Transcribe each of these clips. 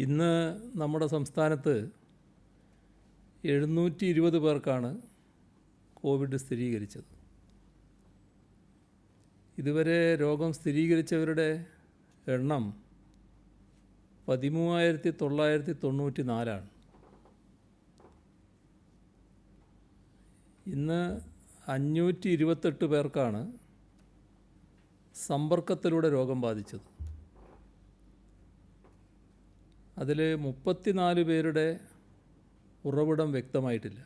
ഇന്ന് നമ്മുടെ സംസ്ഥാനത്ത് 720 പേർക്കാണ് കോവിഡ് സ്ഥിരീകരിച്ചത്. ഇതുവരെ രോഗം സ്ഥിരീകരിച്ചവരുടെ എണ്ണം 13,994 ഇന്ന് 528 പേർക്കാണ് സമ്പർക്കത്തിലൂടെ രോഗം ബാധിച്ചത്. അതിൽ 34 പേരുടെ ഉറവിടം വ്യക്തമായിട്ടില്ല.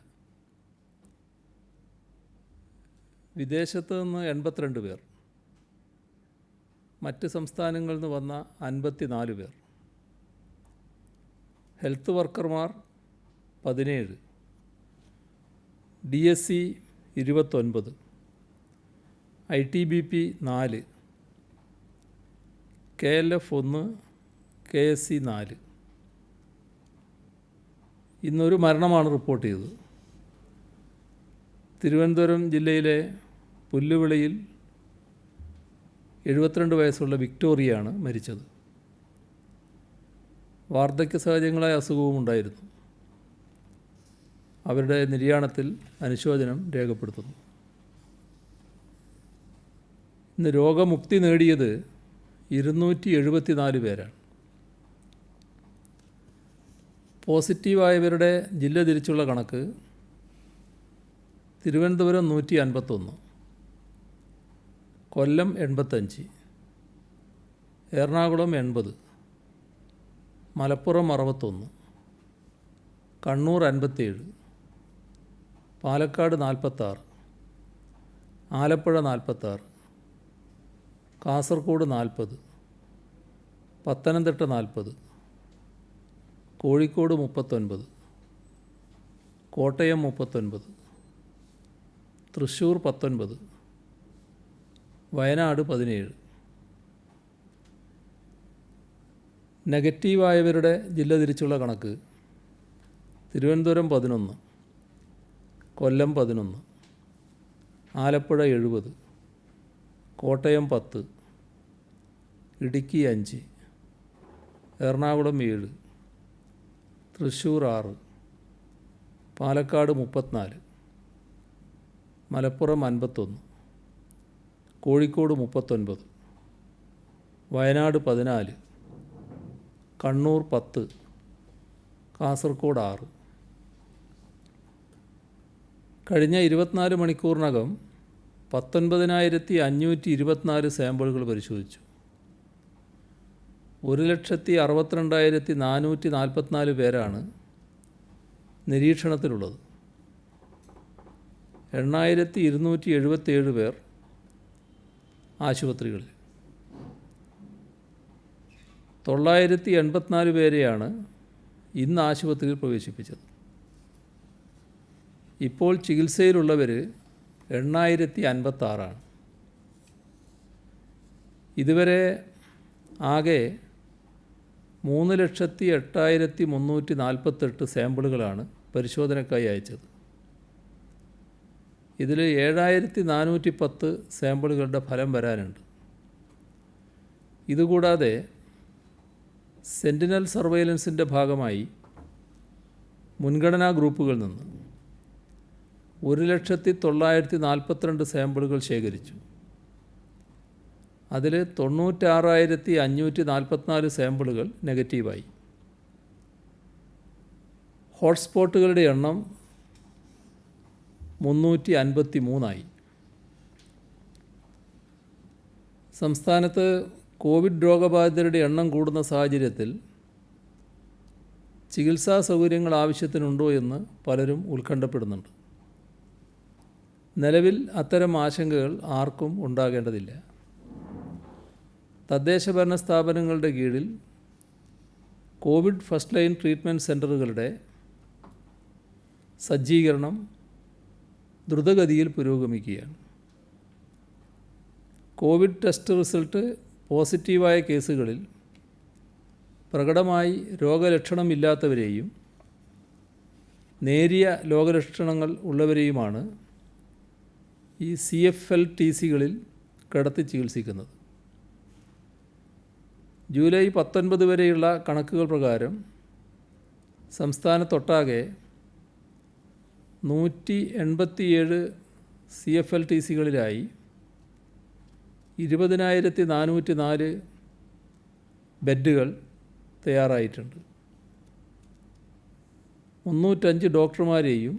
വിദേശത്ത് നിന്ന് 82 പേർ, മറ്റ് സംസ്ഥാനങ്ങളിൽ നിന്ന് വന്ന 54 പേർ, health വർക്കർമാർ 17, DSC 29, ITBP 4, KLF 1, KSC 4. ഇന്നൊരു മരണമാണ് റിപ്പോർട്ട് ചെയ്തത്. തിരുവനന്തപുരം ജില്ലയിലെ പുല്ലുവിളിയിൽ 72 വയസ്സുള്ള വിക്ടോറിയയാണ് മരിച്ചത്. വാർദ്ധക്യ സഹജങ്ങളായ അസുഖവും ഉണ്ടായിരുന്നു. അവരുടെ നിര്യാണത്തിൽ അനുശോചനം രേഖപ്പെടുത്തുന്നു. ഇന്ന് രോഗമുക്തി നേടിയത് 274 പേരാണ്. പോസിറ്റീവായവരുടെ ജില്ല തിരിച്ചുള്ള കണക്ക് തിരുവനന്തപുരം 151, കൊല്ലം 85, എറണാകുളം 80, മലപ്പുറം 61, കണ്ണൂർ 57, പാലക്കാട് 46, ആലപ്പുഴ 46, കാസർഗോഡ് 40, പത്തനംതിട്ട 40, കോഴിക്കോട് 39, കോട്ടയം 39, തൃശ്ശൂർ 19, വയനാട് 17. നെഗറ്റീവായവരുടെ ജില്ല തിരിച്ചുള്ള കണക്ക് തിരുവനന്തപുരം 11, കൊല്ലം 11, ആലപ്പുഴ 70, കോട്ടയം 10, ഇടുക്കി 5, എറണാകുളം 7, തൃശ്ശൂർ 6, പാലക്കാട് 34, മലപ്പുറം 51, കോഴിക്കോട് 39, വയനാട് 14, കണ്ണൂർ 10, കാസർഗോഡ് 6. കഴിഞ്ഞ 24 മണിക്കൂറിനകം 19,524 സാമ്പിളുകൾ പരിശോധിച്ചു. 1,62,444 പേരാണ് നിരീക്ഷണത്തിലുള്ളത്. 8,277 പേർ ആശുപത്രികളിൽ. 984 പേരെയാണ് ഇന്ന് ആശുപത്രിയിൽ പ്രവേശിപ്പിച്ചത്. ഇപ്പോൾ ചികിത്സയിലുള്ളവർ 8,056. ഇതുവരെ ആകെ 3,08,348 സാമ്പിളുകളാണ് പരിശോധനയ്ക്കായി അയച്ചത്. ഇതിൽ 7,410 സാമ്പിളുകളുടെ ഫലം വരാനുണ്ട്. ഇതുകൂടാതെ സെൻറ്റിനൽ സർവൈലൻസിൻ്റെ ഭാഗമായി മുൻഗണനാ ഗ്രൂപ്പുകളിൽ നിന്ന് 1,09,42 സാമ്പിളുകൾ ശേഖരിച്ചു. അതിൽ 96,544 സാമ്പിളുകൾ നെഗറ്റീവായി. ഹോട്ട്സ്പോട്ടുകളുടെ എണ്ണം 353. സംസ്ഥാനത്ത് കോവിഡ് രോഗബാധിതരുടെ എണ്ണം കൂടുന്ന സാഹചര്യത്തിൽ ചികിത്സാ സൗകര്യങ്ങൾ ആവശ്യത്തിനുണ്ടോ എന്ന് പലരും ഉത്കണ്ഠപ്പെടുന്നുണ്ട്. നിലവിൽ അത്തരം ആശങ്കകൾ ആർക്കും ഉണ്ടാകേണ്ടതില്ല. തദ്ദേശഭരണ സ്ഥാപനങ്ങളുടെ കീഴിൽ കോവിഡ് ഫസ്റ്റ് ലൈൻ ട്രീറ്റ്മെൻറ്റ് സെൻ്ററുകളുടെ സജ്ജീകരണം ദ്രുതഗതിയിൽ പുരോഗമിക്കുകയാണ്. കോവിഡ് ടെസ്റ്റ് റിസൾട്ട് പോസിറ്റീവായ കേസുകളിൽ പ്രകടമായി രോഗലക്ഷണമില്ലാത്തവരെയും നേരിയ രോഗലക്ഷണങ്ങൾ ഉള്ളവരെയുമാണ് ഈ CFLTCകളിൽ കിടത്തി ചികിത്സിക്കുന്നത്. ജൂലൈ 19 വരെയുള്ള കണക്കുകൾ പ്രകാരം സംസ്ഥാനത്തൊട്ടാകെ 187 CFLTCകളിലായി 20,404 ബെഡുകൾ തയ്യാറായിട്ടുണ്ട്. 305 ഡോക്ടർമാരെയും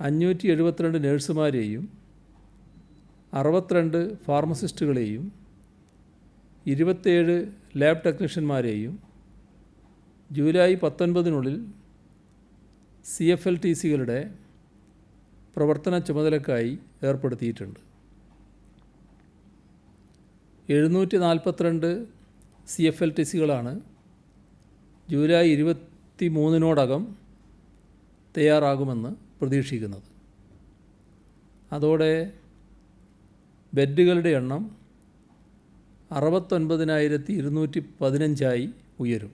572 നഴ്സുമാരെയും 62 ഫാർമസിസ്റ്റുകളെയും 27 ലാബ് ടെക്നീഷ്യന്മാരെയും ജൂലൈ 19 CFLTCകളുടെ പ്രവർത്തന ചുമതലക്കായി ഏർപ്പെടുത്തിയിട്ടുണ്ട്. 742 CFLTCകളാണ് ജൂലൈ 23 തയ്യാറാകുമെന്ന് പ്രതീക്ഷിക്കുന്നത്. അതോടെ ബെഡുകളുടെ എണ്ണം 69,215 ഉയരും.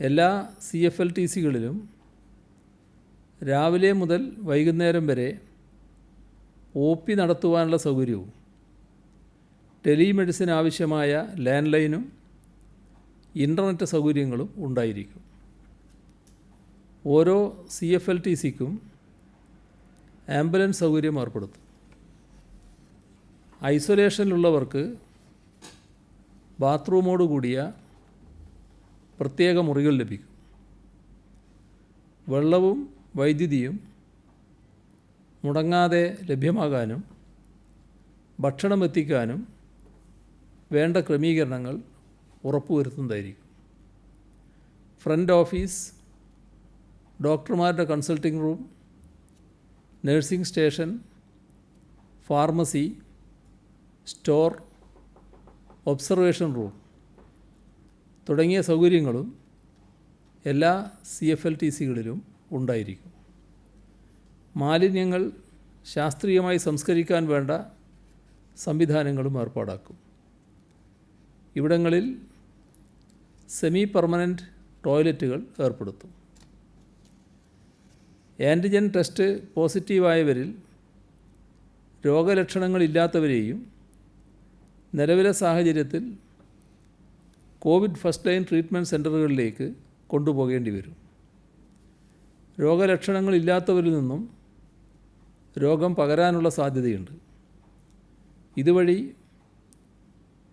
എല്ലാ CFLTCകളിലും രാവിലെ മുതൽ വൈകുന്നേരം വരെ OP നടത്തുവാനുള്ള സൗകര്യവും ടെലിമെഡിസിൻ ആവശ്യമായ ലാൻഡ് ലൈനും ഇൻ്റർനെറ്റ് സൗകര്യങ്ങളും ഉണ്ടായിരിക്കും. ഓരോ CFLTCക്കും ആംബുലൻസ് സൗകര്യം ഏർപ്പെടുത്തും. ഐസൊലേഷനിലുള്ളവർക്ക് ബാത്റൂമോട് കൂടിയ പ്രത്യേക മുറികൾ ലഭിക്കും. വെള്ളവും വൈദ്യുതിയും മുടങ്ങാതെ ലഭ്യമാകാനും ഭക്ഷണം എത്തിക്കാനും വേണ്ട ക്രമീകരണങ്ങൾ ഉറപ്പുവരുത്തുന്നതായിരിക്കും. ഫ്രണ്ട് ഓഫീസ്, ഡോക്ടർമാരുടെ consulting room, nursing station, pharmacy, store, observation room തുടങ്ങിയ സൗകര്യങ്ങളും എല്ലാ CFLTCകളിലും ഉണ്ടായിരിക്കും. മാലിന്യങ്ങൾ ശാസ്ത്രീയമായി സംസ്കരിക്കാൻ വേണ്ട സംവിധാനങ്ങളും ഏർപ്പാടാക്കും. ഇവിടങ്ങളിൽ സെമി പെർമനൻ്റ് ടോയ്ലറ്റുകൾ ഏർപ്പെടുത്തും. ആൻറ്റിജൻ ടെസ്റ്റ് പോസിറ്റീവായവരിൽ രോഗലക്ഷണങ്ങളില്ലാത്തവരെയും നിലവിലെ സാഹചര്യത്തിൽ കോവിഡ് ഫസ്റ്റ് ലൈൻ ട്രീറ്റ്മെൻറ്റ് സെൻ്ററുകളിലേക്ക് കൊണ്ടുപോകേണ്ടി വരും. രോഗലക്ഷണങ്ങളില്ലാത്തവരിൽ നിന്നും രോഗം പകരാനുള്ള സാധ്യതയുണ്ട്. ഇതുവഴി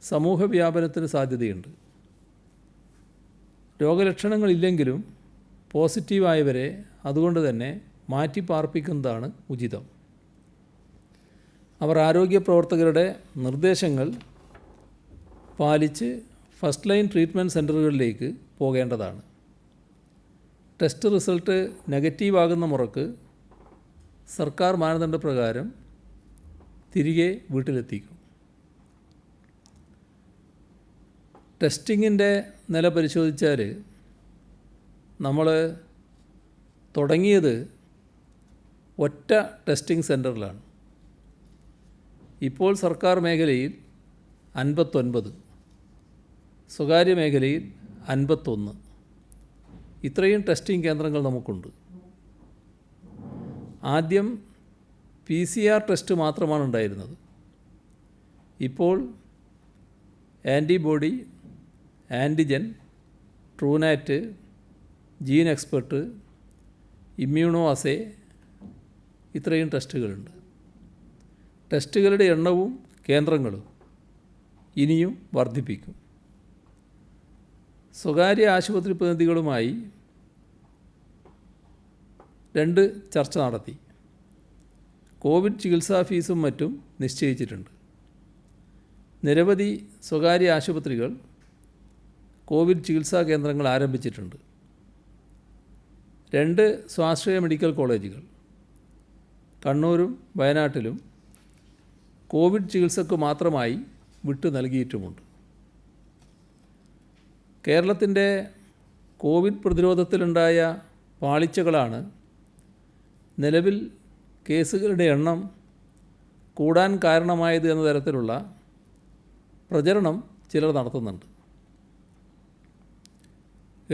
സമൂഹ വ്യാപനത്തിന് സാധ്യതയുണ്ട്. രോഗലക്ഷണങ്ങളില്ലെങ്കിലും പോസിറ്റീവായവരെ അതുകൊണ്ട് തന്നെ മാറ്റി പാർപ്പിക്കുന്നതാണ് ഉചിതം. അവർ ആരോഗ്യ പ്രവർത്തകരുടെ നിർദ്ദേശങ്ങൾ പാലിച്ച് ഫസ്റ്റ് ലൈൻ ട്രീറ്റ്മെൻറ്റ് സെൻ്ററുകളിലേക്ക് പോകേണ്ടതാണ്. ടെസ്റ്റ് റിസൾട്ട് നെഗറ്റീവാകുന്ന മുറക്ക് സർക്കാർ മാനദണ്ഡപ്രകാരം തിരികെ വീട്ടിലെത്തിക്കും. ടെസ്റ്റിങ്ങിൻ്റെ നില പരിശോധിച്ചാൽ നമ്മൾ തുടങ്ങിയത് ഒറ്റ ടെസ്റ്റിംഗ് സെൻറ്ററിലാണ്. ഇപ്പോൾ സർക്കാർ മേഖലയിൽ 59, സ്വകാര്യ മേഖലയിൽ 51, ഇത്രയും ടെസ്റ്റിംഗ് കേന്ദ്രങ്ങൾ നമുക്കുണ്ട്. ആദ്യം PCR ടെസ്റ്റ് മാത്രമാണ് ഉണ്ടായിരുന്നത്. ഇപ്പോൾ antibody, antigen, Truenat, gene expert, immunoassay, ഇത്രയും ടെസ്റ്റുകളുണ്ട്. ടെസ്റ്റുകളുടെ എണ്ണവും കേന്ദ്രങ്ങളും ഇനിയും വർദ്ധിപ്പിക്കും. സ്വകാര്യ ആശുപത്രി പ്രതിനിധികളുമായി 2 ചർച്ച നടത്തി. കോവിഡ് ചികിത്സാ ഫീസും മറ്റും നിശ്ചയിച്ചിട്ടുണ്ട്. നിരവധി സ്വകാര്യ ആശുപത്രികൾ കോവിഡ് ചികിത്സാ കേന്ദ്രങ്ങൾ ആരംഭിച്ചിട്ടുണ്ട്. 2 സ്വാശ്രയ മെഡിക്കൽ കോളേജുകൾ കണ്ണൂരും വയനാട്ടിലും കോവിഡ് ചികിത്സക്ക് മാത്രമായി വിട്ടു നൽകിയിട്ടുമുണ്ട്. കേരളത്തിൻ്റെ കോവിഡ് പ്രതിരോധത്തിലുണ്ടായ പാളിച്ചകളാണ് നിലവിൽ കേസുകളുടെ എണ്ണം കൂടാൻ കാരണമായത് എന്ന തരത്തിലുള്ള പ്രചരണം ചിലർ നടത്തുന്നുണ്ട്.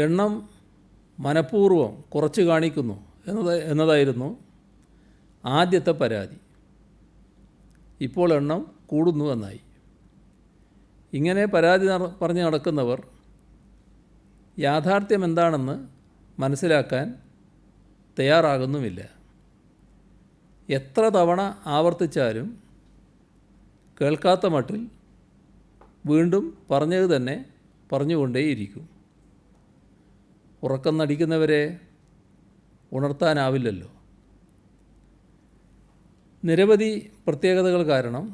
എണ്ണം മനഃപൂർവ്വം കുറച്ച് കാണിക്കുന്നു എന്നതായിരുന്നു ആദ്യത്തെ പരാതി. ഇപ്പോൾ എണ്ണം കൂടുന്നു എന്നായി. ഇങ്ങനെ പരാതി പറഞ്ഞ് നടക്കുന്നവർ യാഥാർത്ഥ്യം എന്താണെന്ന് മനസ്സിലാക്കാൻ തയ്യാറാകുന്നുമില്ല. എത്ര തവണ ആവർത്തിച്ചാലും കേൾക്കാത്ത മട്ടിൽ വീണ്ടും പറഞ്ഞത് തന്നെ പറഞ്ഞുകൊണ്ടേയിരിക്കും. ഉറക്കം നടിക്കുന്നവരെ ഉണർത്താനാവില്ലല്ലോ. നിരവധി പ്രത്യേകതകൾ കാരണം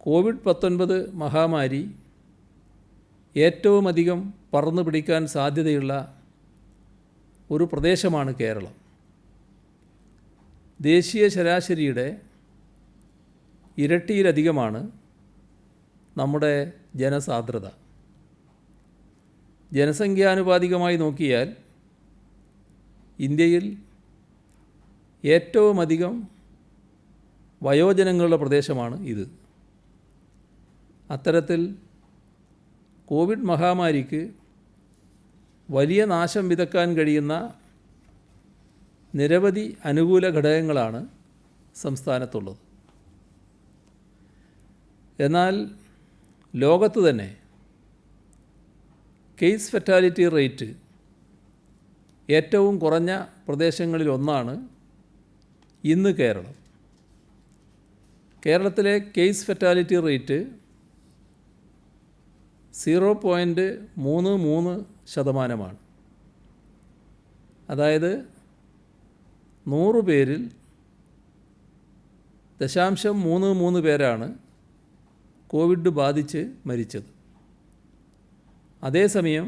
കോവിഡ്-19 മഹാമാരി ഏറ്റവുമധികം പടർന്നു പിടിക്കാൻ സാധ്യതയുള്ള ഒരു പ്രദേശമാണ് കേരളം. ദേശീയ ശരാശരിയുടെ ഇരട്ടിയിലധികമാണ് നമ്മുടെ ജനസാന്ദ്രത. ജനസംഖ്യാനുപാതികമായി നോക്കിയാൽ ഇന്ത്യയിൽ ഏറ്റവുമധികം വയോജനങ്ങളുടെ പ്രദേശമാണ് ഇത്. അത്തരത്തിൽ കോവിഡ് മഹാമാരിക്ക് വലിയ നാശം വിതക്കാൻ കഴിയുന്ന നിരവധി അനുകൂല ഘടകങ്ങളാണ് സംസ്ഥാനത്തുള്ളത്. എന്നാൽ ലോകത്ത് തന്നെ കേസ് ഫെറ്റാലിറ്റി റേറ്റ് ഏറ്റവും കുറഞ്ഞ പ്രദേശങ്ങളിലൊന്നാണ് ഇന്ന് കേരളം. കേരളത്തിലെ കേസ് ഫെറ്റാലിറ്റി റേറ്റ് 0.33%. അതായത് 100 പേരിൽ 0.33 പേരാണ് കോവിഡ് ബാധിച്ച് മരിച്ചത്. അതേസമയം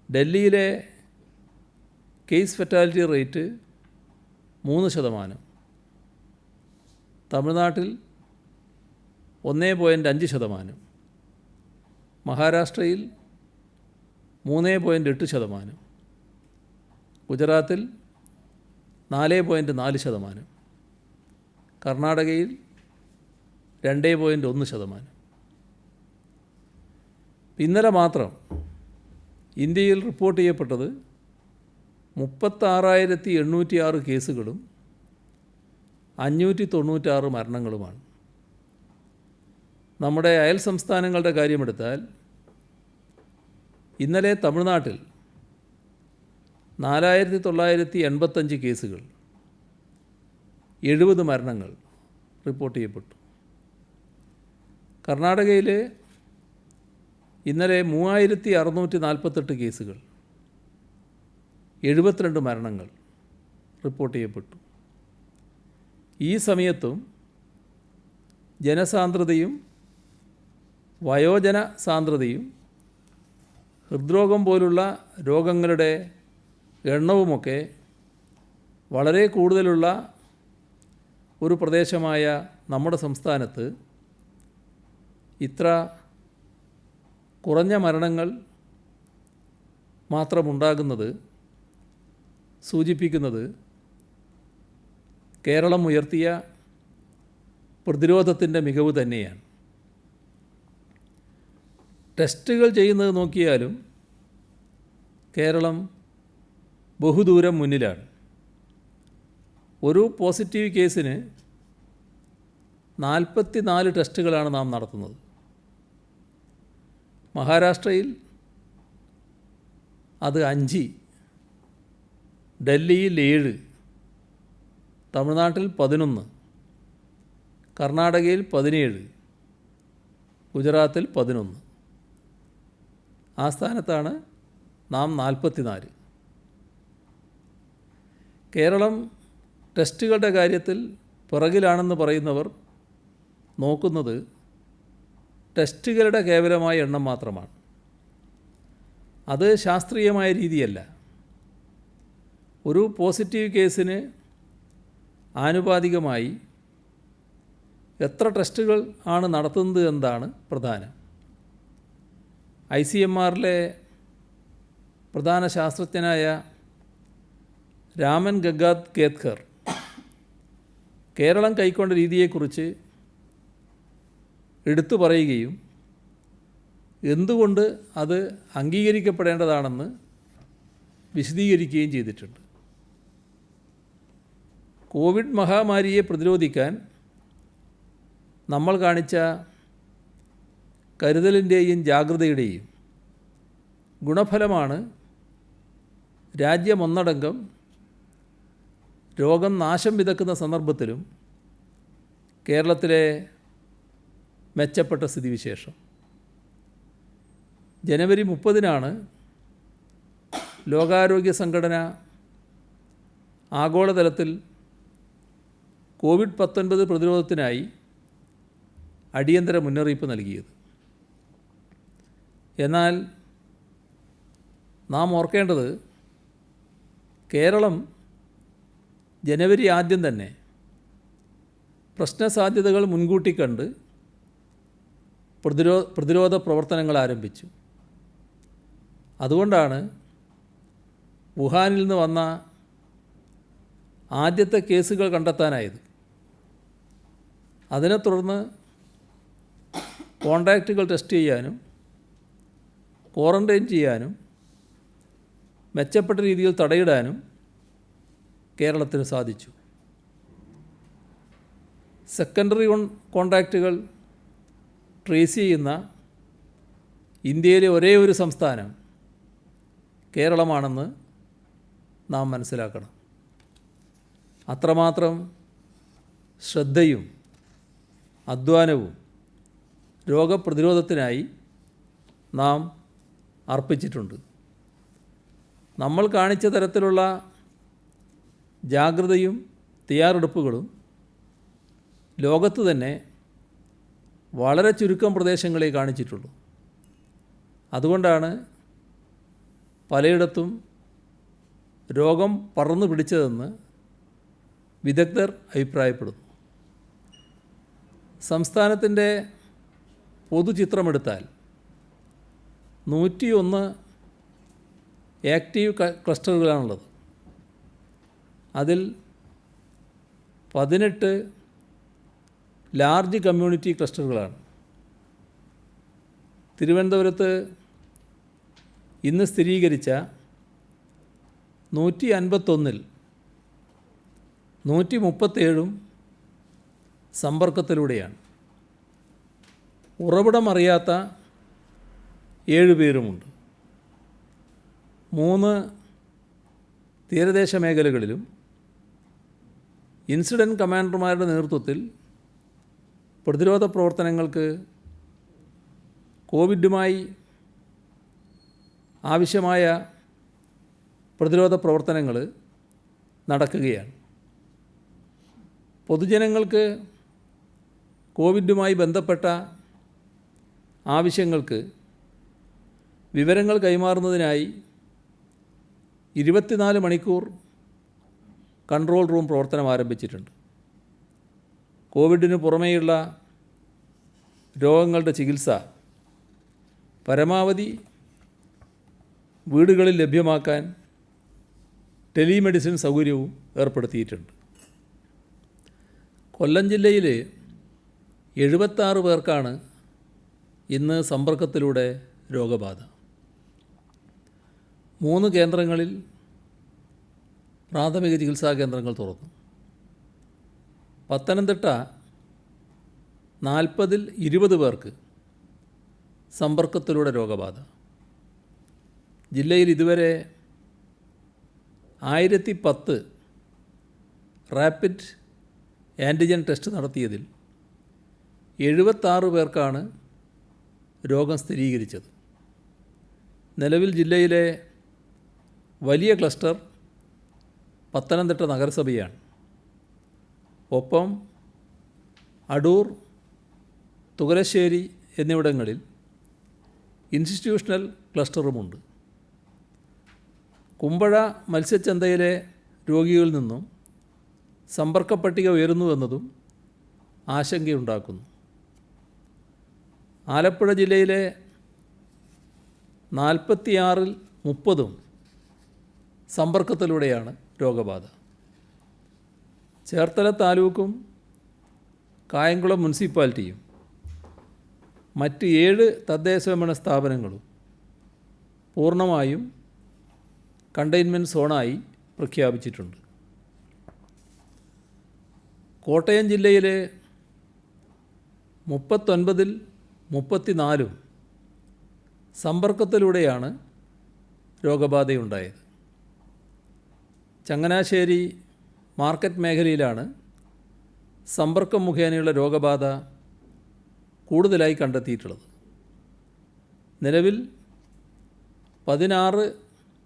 ഡൽഹിയിലെ കേസ് ഫെറ്റാലിറ്റി റേറ്റ് 3%, തമിഴ്നാട്ടിൽ 1.5%, മഹാരാഷ്ട്രയിൽ 3.8%, ഗുജറാത്തിൽ 4.4%, കർണാടകയിൽ 2.1%. ഇന്നലെ മാത്രം ഇന്ത്യയിൽ റിപ്പോർട്ട് ചെയ്യപ്പെട്ടത് 36,806 കേസുകളും 596 മരണങ്ങളുമാണ്. നമ്മുടെ അയൽ സംസ്ഥാനങ്ങളുടെ കാര്യമെടുത്താൽ ഇന്നലെ തമിഴ്നാട്ടിൽ 4,985 കേസുകൾ, 70 മരണങ്ങൾ റിപ്പോർട്ട് ചെയ്യപ്പെട്ടു. കർണാടകയിൽ ഇന്നലെ 3,648 കേസുകൾ, 72 മരണങ്ങൾ റിപ്പോർട്ട് ചെയ്യപ്പെട്ടു. ഈ സമയത്തും ജനസാന്ദ്രതയും വയോജന സാന്ദ്രതയും ഹൃദ്രോഗം പോലുള്ള രോഗങ്ങളുടെ എണ്ണവുമൊക്കെ വളരെ കൂടുതലുള്ള ഒരു പ്രദേശമായ നമ്മുടെ സംസ്ഥാനത്ത് ഇത്ര കുറഞ്ഞ മരണങ്ങൾ മാത്രമുണ്ടാകുന്നത് സൂചിപ്പിക്കുന്നത് കേരളം ഉയർത്തിയ പ്രതിരോധത്തിൻ്റെ മികവ് തന്നെയാണ്. ടെസ്റ്റുകൾ ചെയ്യുന്നത് നോക്കിയാലും കേരളം ബഹുദൂരം മുന്നിലാണ്. ഒരു പോസിറ്റീവ് കേസിന് 44 ടെസ്റ്റുകളാണ് നാം നടത്തുന്നത്. മഹാരാഷ്ട്രയിൽ അത് 5, ഡൽഹിയിൽ 7, തമിഴ്നാട്ടിൽ 11, കർണാടകയിൽ 17, ഗുജറാത്തിൽ 11. ആ സ്ഥാനത്താണ് നാം 44. കേരളം ടെസ്റ്റുകളുടെ കാര്യത്തിൽ പിറകിലാണെന്ന് പറയുന്നവർ നോക്കുന്നത് ടെസ്റ്റുകളുടെ കേവലമായ എണ്ണം മാത്രമാണ്. അത് ശാസ്ത്രീയമായ രീതിയല്ല. ഒരു പോസിറ്റീവ് കേസിന് ആനുപാതികമായി എത്ര ടെസ്റ്റുകൾ ആണ് നടത്തുന്നത് എന്നതാണ് പ്രധാനം. ICMRലെ പ്രധാന ശാസ്ത്രജ്ഞനായ രാമൻ ഗംഗാത് കേത്കർ കേരളം കൈക്കൊണ്ട രീതിയെക്കുറിച്ച് എടുത്തു പറയുകയും എന്തുകൊണ്ട് അത് അംഗീകരിക്കപ്പെടേണ്ടതാണെന്ന് വിശദീകരിക്കുകയും ചെയ്തിട്ടുണ്ട്. കോവിഡ് മഹാമാരിയെ പ്രതിരോധിക്കാൻ നമ്മൾ കാണിച്ച കരുതലിൻ്റെയും ജാഗ്രതയുടെയും ഗുണഫലമാണ് രാജ്യമൊന്നടങ്കം രോഗം നാശം വിതക്കുന്ന സന്ദർഭത്തിലും കേരളത്തിലെ മെച്ചപ്പെട്ട സ്ഥിതിവിശേഷം. ജനുവരി 30 ലോകാരോഗ്യ സംഘടന ആഗോളതലത്തിൽ COVID-19 പ്രതിരോധത്തിനായി അടിയന്തര മുന്നറിയിപ്പ് നൽകിയത്. എന്നാൽ നാം ഓർക്കേണ്ടത് കേരളം ജനുവരി ആദ്യം തന്നെ പ്രശ്നസാധ്യതകൾ മുൻകൂട്ടി കണ്ട് പ്രതിരോധ പ്രവർത്തനങ്ങൾ ആരംഭിച്ചു. അതുകൊണ്ടാണ് വുഹാനിൽ നിന്ന് വന്ന ആദ്യത്തെ കേസുകൾ കണ്ടെത്താനായത്. അതിനെ തുടർന്ന് കോൺടാക്റ്റുകൾ ടെസ്റ്റ് ചെയ്യാനും ക്വാറൻറ്റൈൻ ചെയ്യാനും മെച്ചപ്പെട്ട രീതിയിൽ തടയിടാനും കേരളത്തിന് സാധിച്ചു. സെക്കൻഡറി കോൺടാക്റ്റുകൾ ട്രേസ് ചെയ്യുന്ന ഇന്ത്യയിലെ ഒരേ ഒരു സംസ്ഥാനം കേരളമാണെന്ന് നാം മനസ്സിലാക്കണം. അത്രമാത്രം ശ്രദ്ധയും അധ്വാനവും രോഗപ്രതിരോധത്തിനായി നാം അർപ്പിച്ചിട്ടുണ്ട്. നമ്മൾ കാണിച്ച തരത്തിലുള്ള ജാഗ്രതയും തയ്യാറെടുപ്പുകളും ലോകത്ത് തന്നെ വളരെ ചുരുക്കം പ്രദേശങ്ങളെ കാണിച്ചിട്ടുള്ളൂ. അതുകൊണ്ടാണ് പലയിടത്തും രോഗം പടർന്നു പിടിച്ചതെന്ന് വിദഗ്ധർ അഭിപ്രായപ്പെടുന്നു. സംസ്ഥാനത്തിൻ്റെ പൊതുചിത്രമെടുത്താൽ 101 ആക്റ്റീവ് ക്ലസ്റ്ററുകളാണുള്ളത്. അതിൽ 18 ലാർജ് കമ്മ്യൂണിറ്റി ക്ലസ്റ്ററുകളാണ്. തിരുവനന്തപുരത്ത് ഇന്ന് സ്ഥിരീകരിച്ച 151-ൽ 137 സമ്പർക്കത്തിലൂടെയാണ്. ഉറവിടം അറിയാത്ത 7 പേരുമുണ്ട്. 3 തീരദേശ മേഖലകളിലും ഇൻസിഡൻറ്റ് കമാൻഡർമാരുടെ നേതൃത്വത്തിൽ പ്രതിരോധ പ്രവർത്തനങ്ങൾക്ക് കോവിഡുമായി ആവശ്യമായ പ്രതിരോധ പ്രവർത്തനങ്ങൾ നടക്കുകയാണ്. പൊതുജനങ്ങൾക്ക് കോവിഡുമായി ബന്ധപ്പെട്ട ആവശ്യങ്ങൾക്ക് വിവരങ്ങൾ കൈമാറുന്നതിനായി 24 മണിക്കൂർ കൺട്രോൾ റൂം പ്രവർത്തനം ആരംഭിച്ചിട്ടുണ്ട്. കോവിഡിന് പുറമേയുള്ള രോഗങ്ങളുടെ ചികിത്സ പരമാവധി വീടുകളിൽ ലഭ്യമാക്കാൻ ടെലിമെഡിസിൻ സൗകര്യവും ഏർപ്പെടുത്തിയിട്ടുണ്ട്. കൊല്ലം ജില്ലയിൽ 76 പേർക്കാണ് ഇന്ന് സമ്പർക്കത്തിലൂടെ രോഗബാധ. 3 കേന്ദ്രങ്ങളിൽ പ്രാഥമിക ചികിത്സാ കേന്ദ്രങ്ങൾ തുറന്നു. പത്തനംതിട്ട 40-ൽ 20 പേർക്ക് സമ്പർക്കത്തിലൂടെ രോഗബാധ. ജില്ലയിൽ ഇതുവരെ 1010 റാപ്പിഡ് ആൻറ്റിജൻ ടെസ്റ്റ് നടത്തിയതിൽ 76 പേർക്കാണ് രോഗം സ്ഥിരീകരിച്ചത്. നിലവിൽ ജില്ലയിലെ വലിയ ക്ലസ്റ്റർ പത്തനംതിട്ട നഗരസഭയാണ്. ഒപ്പം അടൂർ, തുകലശ്ശേരി എന്നിവിടങ്ങളിൽ ഇൻസ്റ്റിറ്റ്യൂഷണൽ ക്ലസ്റ്ററുമുണ്ട്. കുമ്പഴ മത്സ്യച്ചന്തയിലെ രോഗികളിൽ നിന്നും സമ്പർക്ക പട്ടിക ഉയരുന്നുവെന്നതും ആശങ്കയുണ്ടാക്കുന്നു. ആലപ്പുഴ ജില്ലയിലെ 46-ൽ 30 സമ്പർക്കത്തിലൂടെയാണ് രോഗബാധ. ചേർത്തല താലൂക്കും കായംകുളം മുനിസിപ്പാലിറ്റിയും മറ്റ് 7 തദ്ദേശഭരണ സ്ഥാപനങ്ങളും പൂർണ്ണമായും കണ്ടെയ്ൻമെൻറ്റ് സോണായി പ്രഖ്യാപിച്ചിട്ടുണ്ട്. കോട്ടയം ജില്ലയിലെ 39-ൽ 34 സമ്പർക്കത്തിലൂടെയാണ് രോഗബാധയുണ്ടായത്. ചങ്ങനാശ്ശേരി മാർക്കറ്റ് മേഖലയിലാണ് സമ്പർക്കം മുഖേനയുള്ള രോഗബാധ കൂടുതലായി കണ്ടെത്തിയിട്ടുള്ളത്. നിലവിൽ 16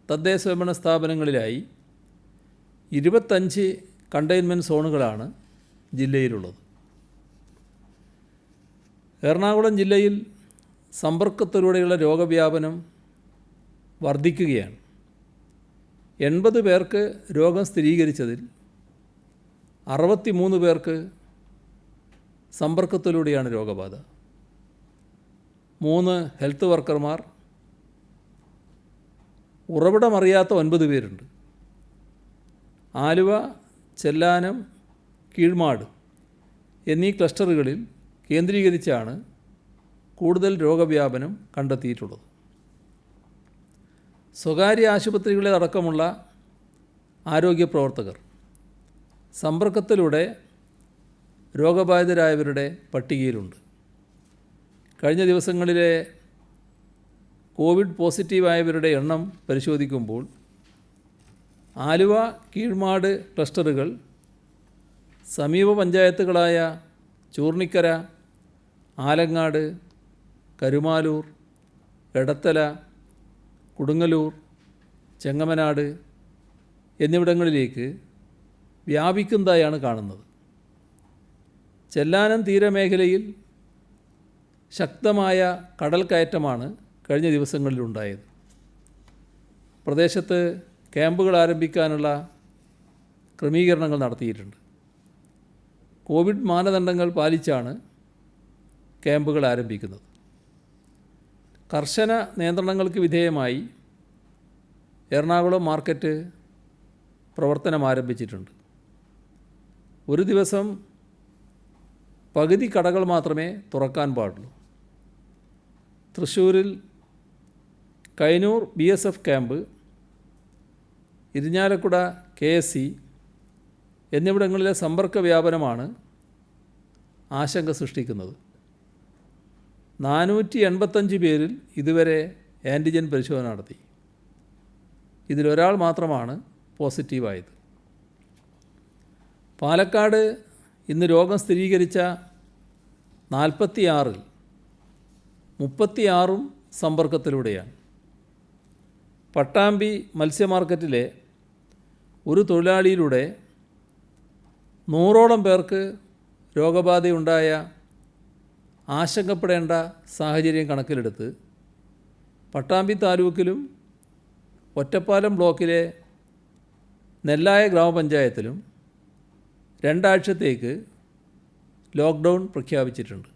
തദ്ദേശഭരണ സ്ഥാപനങ്ങളിലായി 25 കണ്ടെയ്ൻമെൻറ്റ് സോണുകളാണ് ജില്ലയിലുള്ളത്. എറണാകുളം ജില്ലയിൽ സമ്പർക്കത്തിലൂടെയുള്ള രോഗവ്യാപനം വർദ്ധിക്കുകയാണ്. 80 പേർക്ക് രോഗം സ്ഥിരീകരിച്ചതിൽ 63 പേർക്ക് സമ്പർക്കത്തിലൂടെയാണ് രോഗബാധ. 3 ഹെൽത്ത് വർക്കർമാർ, ഉറവിടമറിയാത്ത 9 പേരുണ്ട്. ആലുവ, ചെല്ലാനം, കീഴ്മാട് എന്നീ ക്ലസ്റ്ററുകളിൽ കേന്ദ്രീകരിച്ചാണ് കൂടുതൽ രോഗവ്യാപനം കണ്ടെത്തിയിട്ടുള്ളത്. സ്വകാര്യ ആശുപത്രികളിലടക്കമുള്ള ആരോഗ്യ പ്രവർത്തകർ സമ്പർക്കത്തിലൂടെ രോഗബാധിതരായവരുടെ പട്ടികയിലുണ്ട്. കഴിഞ്ഞ ദിവസങ്ങളിലെ കോവിഡ് പോസിറ്റീവായവരുടെ എണ്ണം പരിശോധിക്കുമ്പോൾ ആലുവ, കീഴ്മാട് ക്ലസ്റ്ററുകൾ സമീപ പഞ്ചായത്തുകളായ ചൂർണിക്കര, ആലങ്ങാട്, കരുമാലൂർ, എടത്തല, കൊടുങ്ങല്ലൂർ, ചെങ്ങമനാട് എന്നിവിടങ്ങളിലേക്ക് വ്യാപിക്കുന്നതായാണ് കാണുന്നത്. ചെല്ലാനം തീരമേഖലയിൽ ശക്തമായ കടൽ കയറ്റമാണ് കഴിഞ്ഞ ദിവസങ്ങളിലുണ്ടായത്. പ്രദേശത്ത് ക്യാമ്പുകൾ ആരംഭിക്കാനുള്ള ക്രമീകരണങ്ങൾ നടത്തിയിട്ടുണ്ട്. കോവിഡ് മാനദണ്ഡങ്ങൾ പാലിച്ചാണ് ക്യാമ്പുകൾ ആരംഭിക്കുന്നത്. കർശന നിയന്ത്രണങ്ങൾക്ക് വിധേയമായി എറണാകുളം മാർക്കറ്റ് പ്രവർത്തനം ആരംഭിച്ചിട്ടുണ്ട്. ഒരു ദിവസം പകുതി കടകൾ മാത്രമേ തുറക്കാൻ പാടുള്ളൂ. തൃശ്ശൂരിൽ Kainoor BSF camp, Irinjalakuda KSC എന്നിവിടങ്ങളിലെ സമ്പർക്ക വ്യാപനമാണ് ആശങ്ക സൃഷ്ടിക്കുന്നത്. 485 പേരിൽ ഇതുവരെ ആൻറ്റിജൻ പരിശോധന നടത്തി. ഇതിലൊരാൾ മാത്രമാണ് പോസിറ്റീവായത്. പാലക്കാട് ഇന്ന് രോഗം സ്ഥിരീകരിച്ച 46-ൽ 36 സമ്പർക്കത്തിലൂടെയാണ്. പട്ടാമ്പി മത്സ്യമാർക്കറ്റിലെ ഒരു തൊഴിലാളിയിലൂടെ 100ഓളം പേർക്ക് രോഗബാധയുണ്ടായ ആശങ്കപ്പെടേണ്ട സാഹചര്യം കണക്കിലെടുത്ത് പട്ടാമ്പി താലൂക്കിലും ഒറ്റപ്പാലം ബ്ലോക്കിലെ നെല്ലായ ഗ്രാമപഞ്ചായത്തിലും 2 ആഴ്ചത്തേക്ക് ലോക്ക്ഡൗൺ പ്രഖ്യാപിച്ചിട്ടുണ്ട്.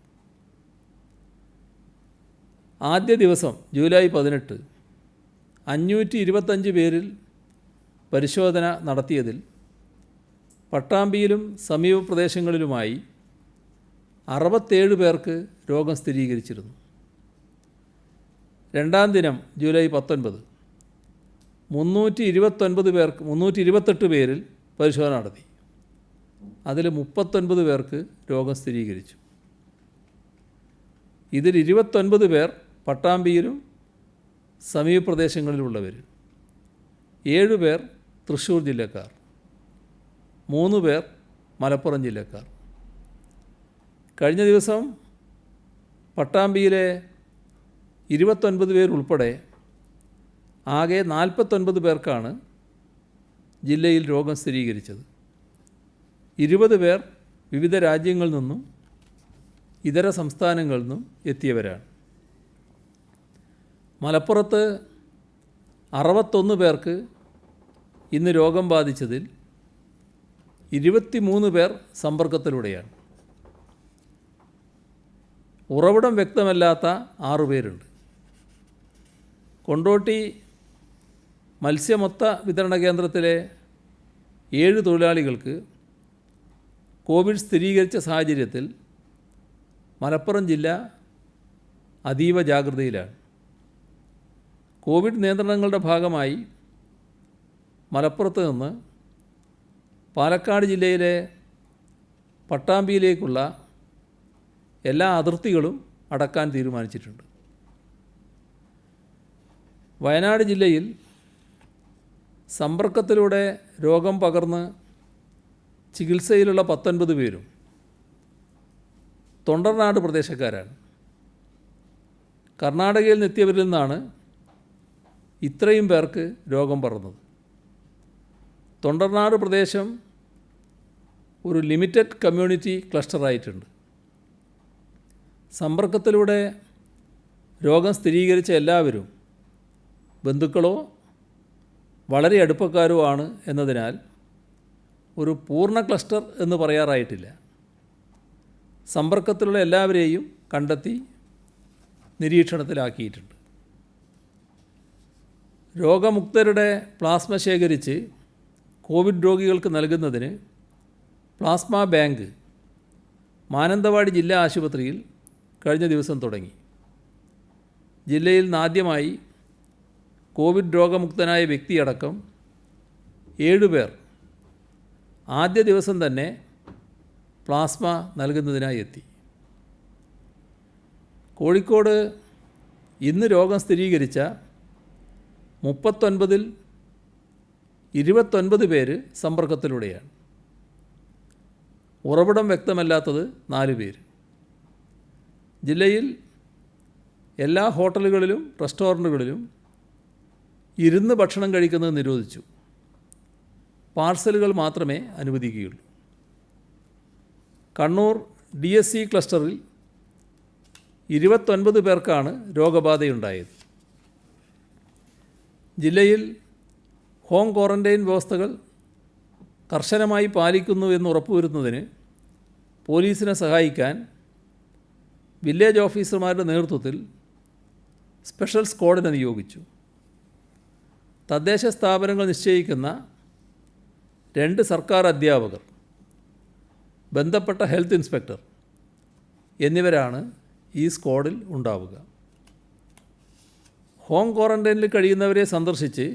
ആദ്യ ദിവസം ജൂലൈ 18 525 പേരിൽ പരിശോധന നടത്തിയതിൽ പട്ടാമ്പിയിലും സമീപ പ്രദേശങ്ങളിലുമായി 67 പേർക്ക് രോഗം സ്ഥിരീകരിച്ചിരുന്നു. രണ്ടാം ദിനം ജൂലൈ 19 328 പേരിൽ പരിശോധന നടത്തി. അതിൽ 39 പേർക്ക് രോഗം സ്ഥിരീകരിച്ചു. ഇതിൽ 29 പേർ പട്ടാമ്പിയിലും സമീപ പ്രദേശങ്ങളിലുള്ളവർ, 7 പേർ തൃശ്ശൂർ ജില്ലക്കാർ, 3 പേർ മലപ്പുറം ജില്ലക്കാർ. കഴിഞ്ഞ ദിവസം പട്ടാമ്പിയിലെ 29 പേർ ഉൾപ്പെടെ ആകെ 49 പേർക്കാണ് ജില്ലയിൽ രോഗം സ്ഥിരീകരിച്ചത്. 20 പേർ വിവിധ രാജ്യങ്ങളിൽ നിന്നും ഇതര സംസ്ഥാനങ്ങളിൽ നിന്നും എത്തിയവരാണ്. മലപ്പുറത്ത് 61 പേർക്ക് ഇന്ന് രോഗം ബാധിച്ചതിൽ 23 പേർ സമ്പർക്കത്തിലൂടെയാണ്. ഉറവിടം വ്യക്തമല്ലാത്ത 6 പേരുണ്ട്. കൊണ്ടോട്ടി മത്സ്യമൊത്ത വിതരണ കേന്ദ്രത്തിലെ 7 തൊഴിലാളികൾക്ക് കോവിഡ് സ്ഥിരീകരിച്ച സാഹചര്യത്തിൽ മലപ്പുറം ജില്ല അതീവ ജാഗ്രതയിലാണ്. കോവിഡ് നിയന്ത്രണങ്ങളുടെ ഭാഗമായി മലപ്പുറത്ത് നിന്ന് പാലക്കാട് ജില്ലയിലെ പട്ടാമ്പിയിലേക്കുള്ള എല്ലാ അതിർത്തികളും അടക്കാൻ തീരുമാനിച്ചിട്ടുണ്ട്. വയനാട് ജില്ലയിൽ സമ്പർക്കത്തിലൂടെ രോഗം പകർന്ന് ചികിത്സയിലുള്ള 19 പേരും തൊണ്ടർനാട് പ്രദേശക്കാരാണ്. കർണാടകയിൽ നിന്നെത്തിയവരിൽ നിന്നാണ് ഇത്രയും പേർക്ക് രോഗം പകർന്നത്. തൊണ്ടർനാട് പ്രദേശം ഒരു ലിമിറ്റഡ് കമ്മ്യൂണിറ്റി ക്ലസ്റ്ററായിട്ടുണ്ട്. സമ്പർക്കത്തിലൂടെ രോഗം സ്ഥിരീകരിച്ച എല്ലാവരും ബന്ധുക്കളോ വളരെ അടുപ്പക്കാരോ ആണ് എന്നതിനാൽ ഒരു പൂർണ്ണ ക്ലസ്റ്റർ എന്ന് പറയാറായിട്ടില്ല. സമ്പർക്കത്തിലുള്ള എല്ലാവരെയും കണ്ടെത്തി നിരീക്ഷണത്തിലാക്കിയിട്ടുണ്ട്. രോഗമുക്തരുടെ പ്ലാസ്മ ശേഖരിച്ച് കോവിഡ് രോഗികൾക്ക് നൽകുന്നതിന് പ്ലാസ്മ ബാങ്ക് മാനന്തവാടി ജില്ലാ ആശുപത്രിയിൽ കഴിഞ്ഞ ദിവസം തുടങ്ങി. ജില്ലയിൽ ആദ്യമായി കോവിഡ് രോഗമുക്തനായ വ്യക്തിയടക്കം 7 പേർ ആദ്യ ദിവസം തന്നെ പ്ലാസ്മ നൽകുന്നതിനായി എത്തി. കോഴിക്കോട് ഇന്ന് രോഗം സ്ഥിരീകരിച്ച 39-ൽ 29 പേര് സമ്പർക്കത്തിലൂടെയാണ്. ഉറവിടം വ്യക്തമല്ലാത്തത് 4 പേര്. ജില്ലയിൽ എല്ലാ ഹോട്ടലുകളിലും റെസ്റ്റോറൻറ്റുകളിലും ഇരുന്ന് ഭക്ഷണം കഴിക്കുന്നത് നിരോധിച്ചു. പാർസലുകൾ മാത്രമേ അനുവദിക്കുകയുള്ളൂ. കണ്ണൂർ DSC ക്ലസ്റ്ററിൽ 29 പേർക്കാണ് രോഗബാധയുണ്ടായത്. ജില്ലയിൽ ഹോം ക്വാറൻറ്റൈൻ വ്യവസ്ഥകൾ കർശനമായി പാലിക്കുന്നു എന്ന് ഉറപ്പുവരുത്തുന്നതിന് പോലീസിനെ സഹായിക്കാൻ വില്ലേജ് ഓഫീസർമാരുടെ നേതൃത്വത്തിൽ സ്പെഷ്യൽ സ്ക്വാഡിനെ നിയോഗിച്ചു. തദ്ദേശ സ്ഥാപനങ്ങൾ നിശ്ചയിക്കുന്ന 2 സർക്കാർ അധ്യാപകർ, ബന്ധപ്പെട്ട ഹെൽത്ത് ഇൻസ്പെക്ടർ എന്നിവരാണ് ഈ സ്ക്വാഡിൽ ഉണ്ടാവുക. ഹോം ക്വാറൻറ്റൈനിൽ കഴിയുന്നവരെ സന്ദർശിച്ച്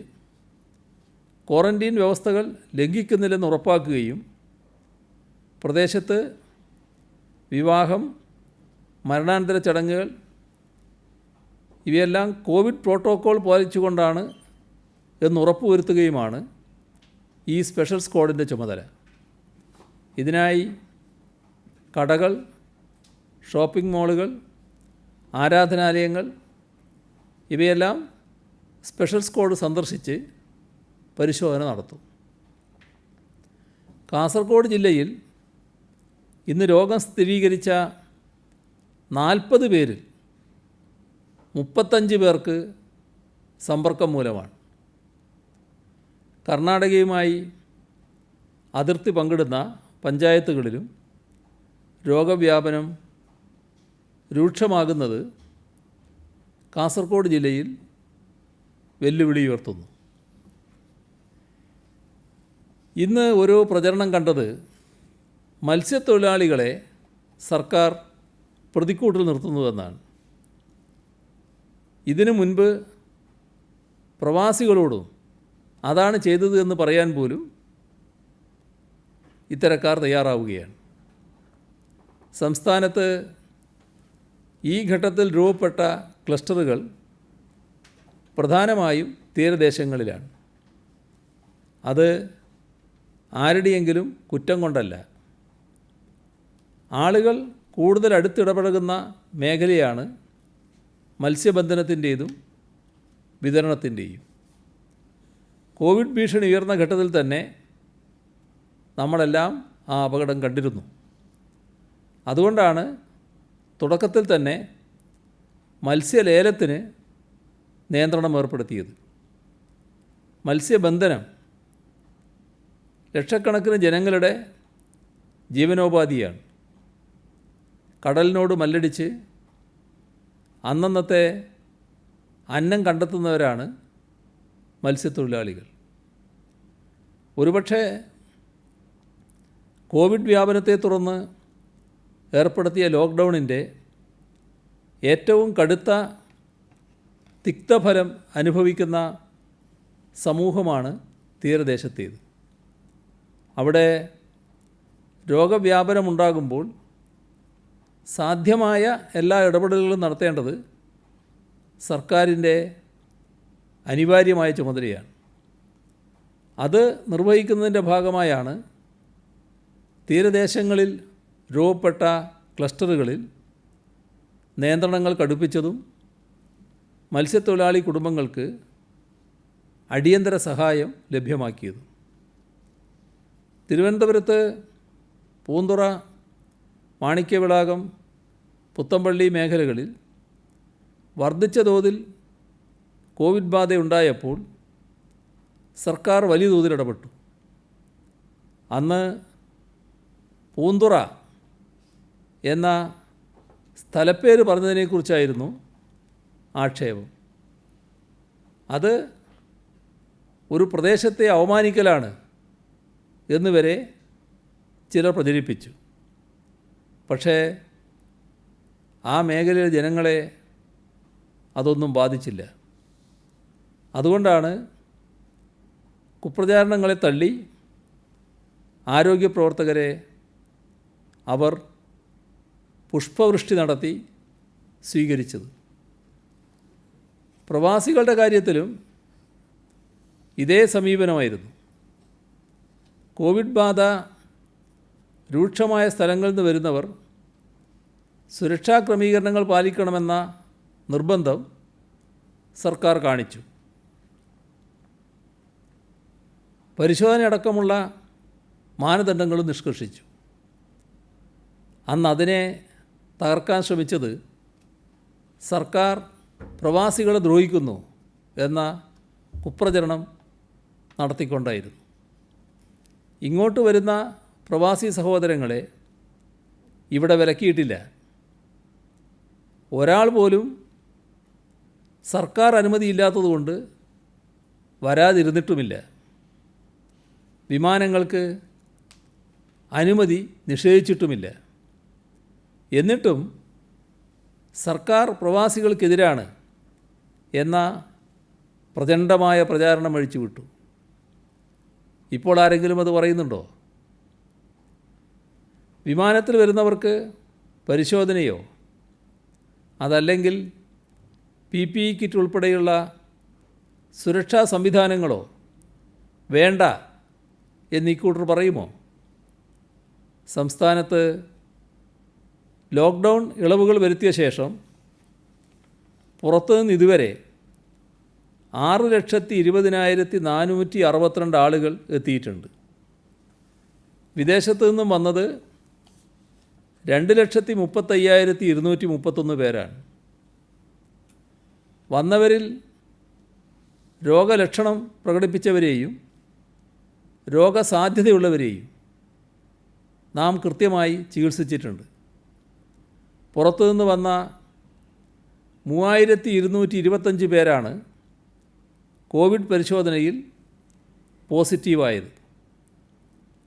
ക്വാറൻറ്റീൻ വ്യവസ്ഥകൾ ലംഘിക്കുന്നില്ലെന്ന് ഉറപ്പാക്കുകയും പ്രദേശത്ത് വിവാഹം, മരണാനന്തര ചടങ്ങുകൾ ഇവയെല്ലാം കോവിഡ് പ്രോട്ടോക്കോൾ പാലിച്ചുകൊണ്ടാണ് എന്ന് ഉറപ്പുവരുത്തുകയുമാണ് ഈ സ്പെഷ്യൽ സ്ക്വാഡിൻ്റെ ചുമതല. ഇതിനായി കടകൾ, ഷോപ്പിംഗ് മാളുകൾ, ആരാധനാലയങ്ങൾ ഇവയെല്ലാം സ്പെഷ്യൽ സ്ക്വാഡ് സന്ദർശിച്ച് പരിശോധന നടത്തും. കാസർഗോഡ് ജില്ലയിൽ ഇന്ന് രോഗം സ്ഥിരീകരിച്ച 40 പേരിൽ 35 പേർക്ക് സമ്പർക്കം മൂലമാണ്. കർണാടകയുമായി അതിർത്തി പങ്കിടുന്ന പഞ്ചായത്തുകളിലും രോഗവ്യാപനം രൂക്ഷമാകുന്നത് കാസർഗോഡ് ജില്ലയിൽ വെല്ലുവിളി ഉയർത്തുന്നു. ഇന്ന് ഒരു പ്രചരണം കണ്ടത് മത്സ്യത്തൊഴിലാളികളെ സർക്കാർ പ്രതിക്കൂട്ടിൽ നിർത്തുന്നുവെന്നാണ്. ഇതിനു മുൻപ് പ്രവാസികളോടും അതാണ് ചെയ്തത് എന്ന് പറയാൻ പോലും ഇത്തരക്കാർ തയ്യാറാവുകയാണ്. സംസ്ഥാനത്ത് ഈ ഘട്ടത്തിൽ രൂപപ്പെട്ട ക്ലസ്റ്ററുകൾ പ്രധാനമായും തീരദേശങ്ങളിലാണ്. അത് ആരുടെയെങ്കിലും കുറ്റം കൊണ്ടല്ല. ആളുകൾ കൂടുതൽ അടുത്തിടപഴകുന്ന മേഖലയാണ് മത്സ്യബന്ധനത്തിൻ്റേതും വിതരണത്തിൻ്റെയും. കോവിഡ് ഭീഷണി ഉയർന്ന ഘട്ടത്തിൽ തന്നെ നമ്മളെല്ലാം ആ അപകടം കണ്ടിരുന്നു. അതുകൊണ്ടാണ് തുടക്കത്തിൽ തന്നെ മത്സ്യലേലത്തിന് നിയന്ത്രണം ഏർപ്പെടുത്തിയത്. മത്സ്യബന്ധനം ലക്ഷക്കണക്കിന് ജനങ്ങളുടെ ജീവനോപാധിയാണ്. കടലിനോട് മല്ലടിച്ച് അന്നന്നത്തെ അന്നം കണ്ടെത്തുന്നവരാണ് മത്സ്യത്തൊഴിലാളികൾ. ഒരുപക്ഷെ കോവിഡ് വ്യാപനത്തെ തുടർന്ന് ഏർപ്പെടുത്തിയ ലോക്ക്ഡൗണിൻ്റെ ഏറ്റവും കടുത്ത തിക്തഫലം അനുഭവിക്കുന്ന സമൂഹമാണ് തീരദേശത്തേത്. അവിടെ രോഗവ്യാപനമുണ്ടാകുമ്പോൾ സാധ്യമായ എല്ലാ ഇടപെടലുകളും നടത്തേണ്ടത് സർക്കാരിൻ്റെ അനിവാര്യമായ ചുമതലയാണ്. അത് നിർവഹിക്കുന്നതിൻ്റെ ഭാഗമായാണ് തീരദേശങ്ങളിൽ രൂപപ്പെട്ട ക്ലസ്റ്ററുകളിൽ നിയന്ത്രണങ്ങൾ കടുപ്പിച്ചതും മത്സ്യത്തൊഴിലാളി കുടുംബങ്ങൾക്ക് അടിയന്തര സഹായം ലഭ്യമാക്കിയതും. തിരുവനന്തപുരത്ത് പൂന്തുറ, മാണിക്യവിളാകം, പുത്തമ്പള്ളി മേഖലകളിൽ വർദ്ധിച്ച തോതിൽ കോവിഡ് ബാധയുണ്ടായപ്പോൾ സർക്കാർ വലിയ തോതിൽ ഇടപെട്ടു. അന്ന് പൂന്തുറ എന്ന സ്ഥലപ്പേര് പറഞ്ഞതിനെക്കുറിച്ചായിരുന്നു ആക്ഷേപം. അത് ഒരു പ്രദേശത്തെ അവമാനിക്കലാണ് എന്ന് വരെ ചിലർ പ്രചരിപ്പിച്ചു. പക്ഷേ ആ മേഖലയിലെ ജനങ്ങളെ അതൊന്നും ബാധിച്ചില്ല. അതുകൊണ്ടാണ് കുപ്രചാരണങ്ങളെ തള്ളി ആരോഗ്യ പ്രവർത്തകരെ അവർ പുഷ്പവൃഷ്ടി നടത്തി സ്വീകരിച്ചത്. പ്രവാസികളുടെ കാര്യത്തിലും ഇതേ സമീപനമായിരുന്നു. കോവിഡ് ബാധ രൂക്ഷമായ സ്ഥലങ്ങളിൽ നിന്ന് വരുന്നവർ സുരക്ഷാ ക്രമീകരണങ്ങൾ പാലിക്കണമെന്ന നിർബന്ധം സർക്കാർ കാണിച്ചു. പരിശോധനയടക്കമുള്ള മാനദണ്ഡങ്ങളും നിഷ്കർഷിച്ചു. അന്ന് അതിനെ തകർക്കാൻ ശ്രമിച്ചത് സർക്കാർ പ്രവാസികളെ ദ്രോഹിക്കുന്നു എന്ന കുപ്രചരണം നടത്തിക്കൊണ്ടായിരുന്നു. ഇങ്ങോട്ട് വരുന്ന പ്രവാസി സഹോദരങ്ങളെ ഇവിടെ വിലക്കിയിട്ടില്ല. ഒരാൾ പോലും സർക്കാർ അനുമതിയില്ലാത്തതുകൊണ്ട് വരാതിരുന്നിട്ടുമില്ല. വിമാനങ്ങൾക്ക് അനുമതി നിഷേധിച്ചിട്ടുമില്ല. എന്നിട്ടും സർക്കാർ പ്രവാസികൾക്കെതിരാണ് എന്ന പ്രചണ്ഡമായ പ്രചാരണം അഴിച്ചുവിട്ടു. ഇപ്പോൾ ആരെങ്കിലും അത് പറയുന്നുണ്ടോ? വിമാനത്തിൽ വരുന്നവർക്ക് പരിശോധനയോ അതല്ലെങ്കിൽ PPE കിറ്റ് ഉൾപ്പെടെയുള്ള സുരക്ഷാ സംവിധാനങ്ങളോ വേണ്ട എന്ന് ഇക്കൂട്ടർ പറയുമോ? സംസ്ഥാനത്ത് ലോക്ക്ഡൗൺ ഇളവുകൾ വരുത്തിയ ശേഷം പുറത്തുനിന്ന് ഇതുവരെ 6,20,462 ആളുകൾ എത്തിയിട്ടുണ്ട്. വിദേശത്തു നിന്നും വന്നത് 2,35,231 പേരാണ്. വന്നവരിൽ രോഗലക്ഷണം പ്രകടിപ്പിച്ചവരെയും രോഗസാധ്യതയുള്ളവരെയും നാം കൃത്യമായി ചികിത്സിച്ചിട്ടുണ്ട്. പുറത്തുനിന്ന് വന്ന 3,225 പേരാണ് കോവിഡ് പരിശോധനയിൽ പോസിറ്റീവായത്.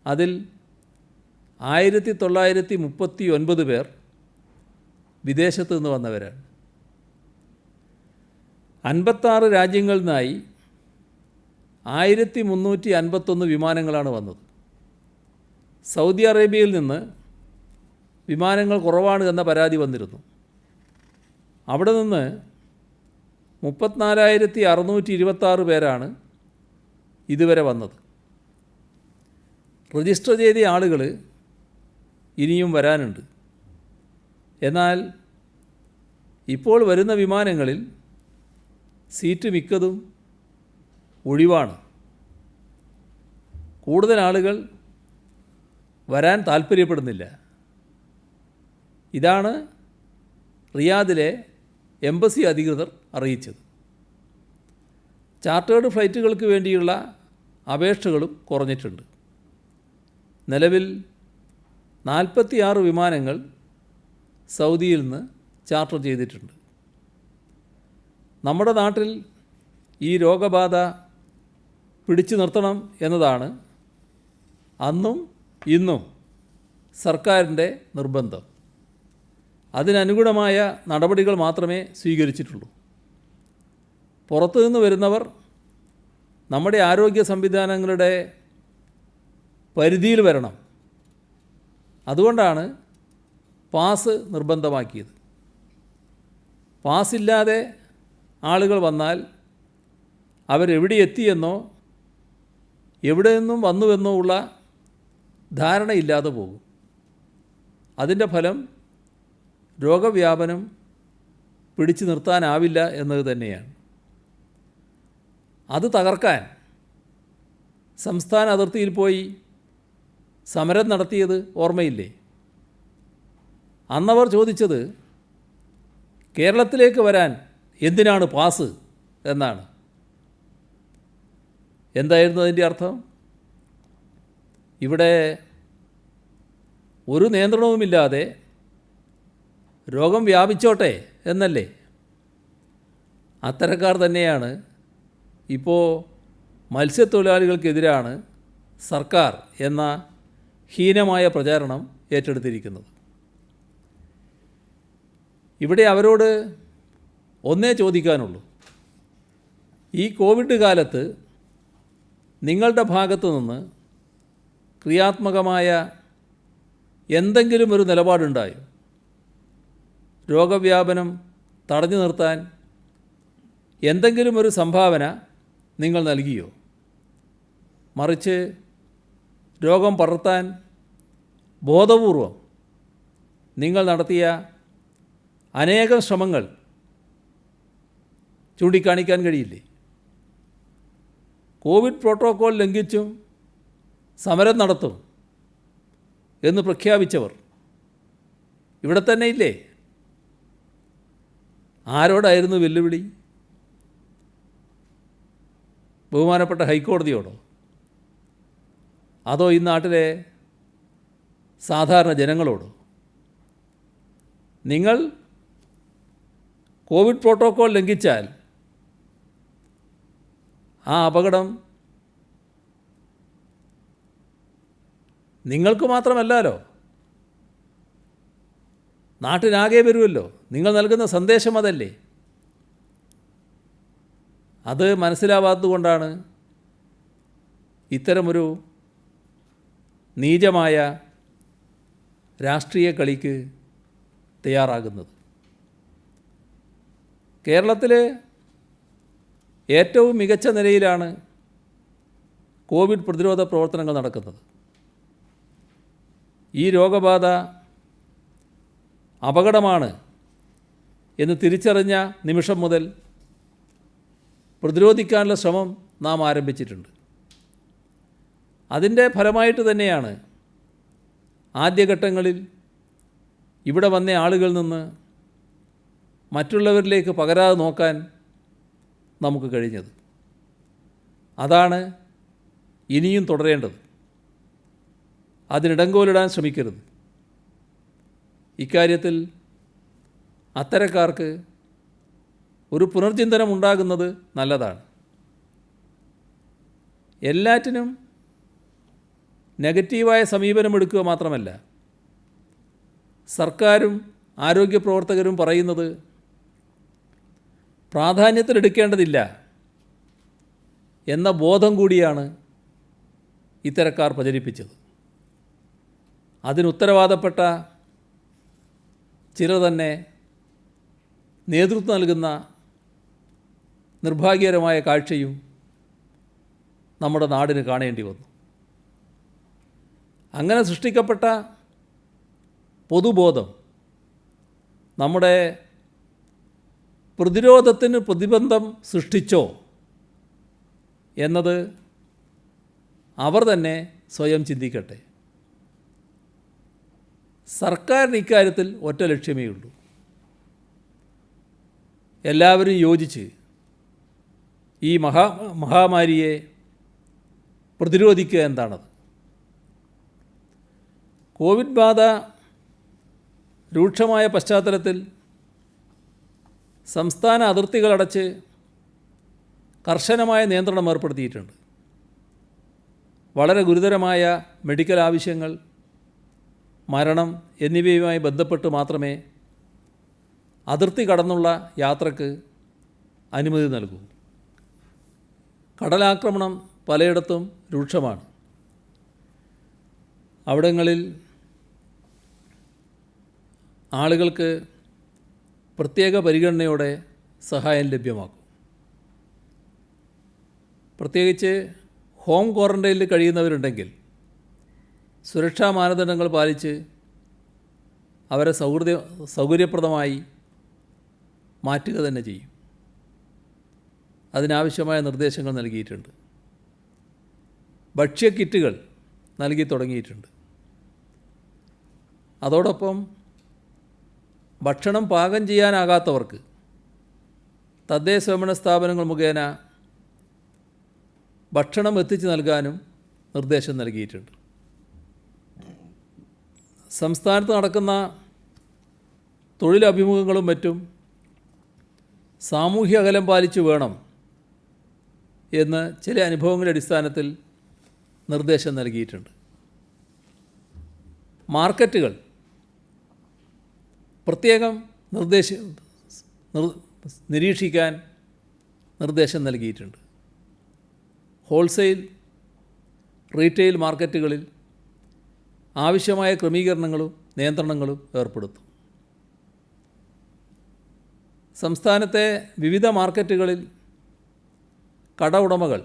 അതിൽ 1,939 പേർ വിദേശത്തു നിന്ന് വന്നവരാണ്. 56 രാജ്യങ്ങളിൽ നിന്നായി 1,351 വിമാനങ്ങളാണ് വന്നത്. സൗദി അറേബ്യയിൽ നിന്ന് വിമാനങ്ങൾ കുറവാണ് എന്ന പരാതി വന്നിരുന്നു. അവിടെ നിന്ന് 34,626 പേരാണ് ഇതുവരെ വന്നത്. രജിസ്റ്റർ ചെയ്ത ആളുകൾ ഇനിയും വരാനുണ്ട്. എന്നാൽ ഇപ്പോൾ വരുന്ന വിമാനങ്ങളിൽ സീറ്റ് മിക്കതും ഒഴിവാണ്. കൂടുതൽ ആളുകൾ വരാൻ താൽപ്പര്യപ്പെടുന്നില്ല. ഇതാണ് റിയാദിലെ എംബസി അധികൃതർ അറിയിച്ചത്. ചാർട്ടേഡ് ഫ്ലൈറ്റുകൾക്ക് വേണ്ടിയുള്ള അപേക്ഷകളും കുറഞ്ഞിട്ടുണ്ട്. നിലവിൽ 46 വിമാനങ്ങൾ സൗദിയിൽ നിന്ന് ചാർട്ടർ ചെയ്തിട്ടുണ്ട്. നമ്മുടെ നാട്ടിൽ ഈ രോഗബാധ പിടിച്ചു നിർത്തണം എന്നതാണ് അന്നും ഇന്നും സർക്കാരിൻ്റെ നിർബന്ധം. അതിനനുഗുണമായ നടപടികൾ മാത്രമേ സ്വീകരിച്ചിട്ടുള്ളൂ. പുറത്തുനിന്ന് വരുന്നവർ നമ്മുടെ ആരോഗ്യ സംവിധാനങ്ങളുടെ പരിധിയിൽ വരണം. അതുകൊണ്ടാണ് പാസ് നിർബന്ധമാക്കിയത്. പാസ്സില്ലാതെ ആളുകൾ വന്നാൽ അവരെവിടെ എത്തിയെന്നോ എവിടെ നിന്നും വന്നുവെന്നോ ഉള്ള ധാരണയില്ലാതെ പോകും. അതിൻ്റെ ഫലം രോഗവ്യാപനം പിടിച്ചു നിർത്താനാവില്ല എന്നത് തന്നെയാണ്. അത് തകർക്കാൻ സംസ്ഥാന അതിർത്തിയിൽ പോയി സമരം നടത്തിയത് ഓർമ്മയില്ലേ? അന്നവർ ചോദിച്ചത് കേരളത്തിലേക്ക് വരാൻ എന്തിനാണ് പാസ് എന്നാണ്. എന്തായിരുന്നു അതിൻ്റെ അർത്ഥം? ഇവിടെ ഒരു നിയന്ത്രണവുമില്ലാതെ രോഗം വ്യാപിച്ചോട്ടെ എന്നല്ലേ? അത്തരക്കാർ തന്നെയാണ് ഇപ്പോൾ മത്സ്യത്തൊഴിലാളികൾക്കെതിരാണ് സർക്കാർ എന്ന ഹീനമായ പ്രചാരണം ഏറ്റെടുത്തിരിക്കുന്നത്. ഇവിടെ അവരോട് ഒന്നേ ചോദിക്കാനുള്ളൂ. ഈ കോവിഡ് കാലത്ത് നിങ്ങളുടെ ഭാഗത്തു നിന്ന് ക്രിയാത്മകമായ എന്തെങ്കിലും ഒരു നിലപാടുണ്ടായോ? രോഗവ്യാപനം തടഞ്ഞു നിർത്താൻ എന്തെങ്കിലും ഒരു സംഭാവന നിങ്ങൾ നൽകിയോ? മറിച്ച് രോഗം പടർത്താൻ ബോധപൂർവം നിങ്ങൾ നടത്തിയ അനേകം ശ്രമങ്ങൾ ചൂണ്ടിക്കാണിക്കാൻ കഴിയില്ലേ? കോവിഡ് പ്രോട്ടോക്കോൾ ലംഘിച്ചും സമരം നടത്തും എന്ന് പ്രഖ്യാപിച്ചവർ ഇവിടെ തന്നെ ഇല്ലേ? ആരോടായിരുന്നു വെല്ലുവിളി? ബഹുമാനപ്പെട്ട ഹൈക്കോടതിയോടോ? അതോ ഈ നാട്ടിലെ സാധാരണ ജനങ്ങളോടോ? നിങ്ങൾ കോവിഡ് പ്രോട്ടോക്കോൾ ലംഘിച്ചാൽ ആ അപകടം നിങ്ങൾക്ക് മാത്രമല്ലല്ലോ, നാട്ടിനാകെ വരുമല്ലോ. നിങ്ങൾ നൽകുന്ന സന്ദേശം അതല്ലേ? അത് മനസ്സിലാവാത്തതുകൊണ്ടാണ് ഇത്തരമൊരു നീചമായ രാഷ്ട്രീയ കളിക്ക് തയ്യാറാകുന്നത്. കേരളത്തിൽ ഏറ്റവും മികച്ച നിലയിലാണ് കോവിഡ് പ്രതിരോധ പ്രവർത്തനങ്ങൾ നടക്കുന്നത്. ഈ രോഗബാധ അപകടമാണ് എന്ന് തിരിച്ചറിഞ്ഞ നിമിഷം മുതൽ പ്രതിരോധിക്കാനുള്ള ശ്രമം നാം ആരംഭിച്ചിട്ടുണ്ട്. അതിൻ്റെ ഫലമായിട്ട് തന്നെയാണ് ആദ്യഘട്ടങ്ങളിൽ ഇവിടെ വന്ന ആളുകളിൽ നിന്ന് മറ്റുള്ളവരിലേക്ക് പകരാതെ നോക്കാൻ നമുക്ക് കഴിഞ്ഞത്. അതാണ് ഇനിയും തുടരേണ്ടത്. അതിനിടങ്കോലിടാൻ ശ്രമിക്കരുത്. ഇക്കാര്യത്തിൽ അത്തരക്കാർക്ക് ഒരു പുനർചിന്തനം ഉണ്ടാകുന്നത് നല്ലതാണ്. എല്ലാറ്റിനും നെഗറ്റീവായ സമീപനമെടുക്കുക മാത്രമല്ല, സർക്കാരും ആരോഗ്യ പ്രവർത്തകരും പറയുന്നത് പ്രാധാന്യത്തിലെടുക്കേണ്ടതില്ല എന്ന ബോധം കൂടിയാണ് ഇത്തരക്കാർ പ്രചരിപ്പിച്ചത്. അതിനുത്തരവാദപ്പെട്ട ചിലർ തന്നെ നേതൃത്വം നൽകുന്ന നിർഭാഗ്യകരമായ കാഴ്ചയും നമ്മുടെ നാടിന് കാണേണ്ടി വന്നു. അങ്ങനെ സൃഷ്ടിക്കപ്പെട്ട പൊതുബോധം നമ്മുടെ പ്രതിരോധത്തിന് പ്രതിബന്ധം സൃഷ്ടിച്ചോ എന്നത് അവർ തന്നെ സ്വയം ചിന്തിക്കട്ടെ. സർക്കാരിന് ഇക്കാര്യത്തിൽ ഒറ്റ ലക്ഷ്യമേ ഉള്ളൂ. എല്ലാവരും യോജിച്ച് ഈ മഹാമാരിയെ പ്രതിരോധിക്കുക എന്താണത്. കോവിഡ് ബാധ രൂക്ഷമായ പശ്ചാത്തലത്തിൽ സംസ്ഥാന അതിർത്തികളടച്ച് കർശനമായ നിയന്ത്രണം ഏർപ്പെടുത്തിയിട്ടുണ്ട്. വളരെ ഗുരുതരമായ മെഡിക്കൽ ആവശ്യങ്ങൾ, മരണം എന്നിവയുമായി ബന്ധപ്പെട്ട് മാത്രമേ അതിർത്തി കടന്നുള്ള യാത്രക്ക് അനുമതി നൽകൂ. കടലാക്രമണം പലയിടത്തും രൂക്ഷമാണ്. അവിടങ്ങളിൽ ആളുകൾക്ക് പ്രത്യേക പരിഗണനയോടെ സഹായം ലഭ്യമാക്കും. പ്രത്യേകിച്ച് ഹോം ക്വാറൻറ്റൈനിൽ കഴിയുന്നവരുണ്ടെങ്കിൽ സുരക്ഷാ മാനദണ്ഡങ്ങൾ പാലിച്ച് അവരെ സൗകര്യപ്രദമായി മാറ്റുക തന്നെ ചെയ്യും. അതിനാവശ്യമായ നിർദ്ദേശങ്ങൾ നൽകിയിട്ടുണ്ട്. ഭക്ഷ്യക്കിറ്റുകൾ നൽകി തുടങ്ങിയിട്ടുണ്ട്. അതോടൊപ്പം ഭക്ഷണം പാകം ചെയ്യാനാകാത്തവർക്ക് തദ്ദേശ സ്വയംഭരണ സ്ഥാപനങ്ങൾ മുഖേന ഭക്ഷണം എത്തിച്ചു നൽകാനും നിർദ്ദേശം നൽകിയിട്ടുണ്ട്. സംസ്ഥാനത്ത് നടക്കുന്ന തൊഴിലഭിമുഖങ്ങളും മറ്റും സാമൂഹ്യ അകലം പാലിച്ചു വേണം എന്ന് ചില അനുഭവങ്ങളുടെ അടിസ്ഥാനത്തിൽ നിർദ്ദേശം നൽകിയിട്ടുണ്ട്. മാർക്കറ്റുകൾ പ്രത്യേകം നിരീക്ഷിക്കാൻ നിർദ്ദേശം നൽകിയിട്ടുണ്ട്. ഹോൾസെയിൽ, റീറ്റെയിൽ മാർക്കറ്റുകളിൽ ആവശ്യമായ ക്രമീകരണങ്ങളും നിയന്ത്രണങ്ങളും ഏർപ്പെടുത്തും. സംസ്ഥാനത്തെ വിവിധ മാർക്കറ്റുകളിൽ കട ഉടമകൾ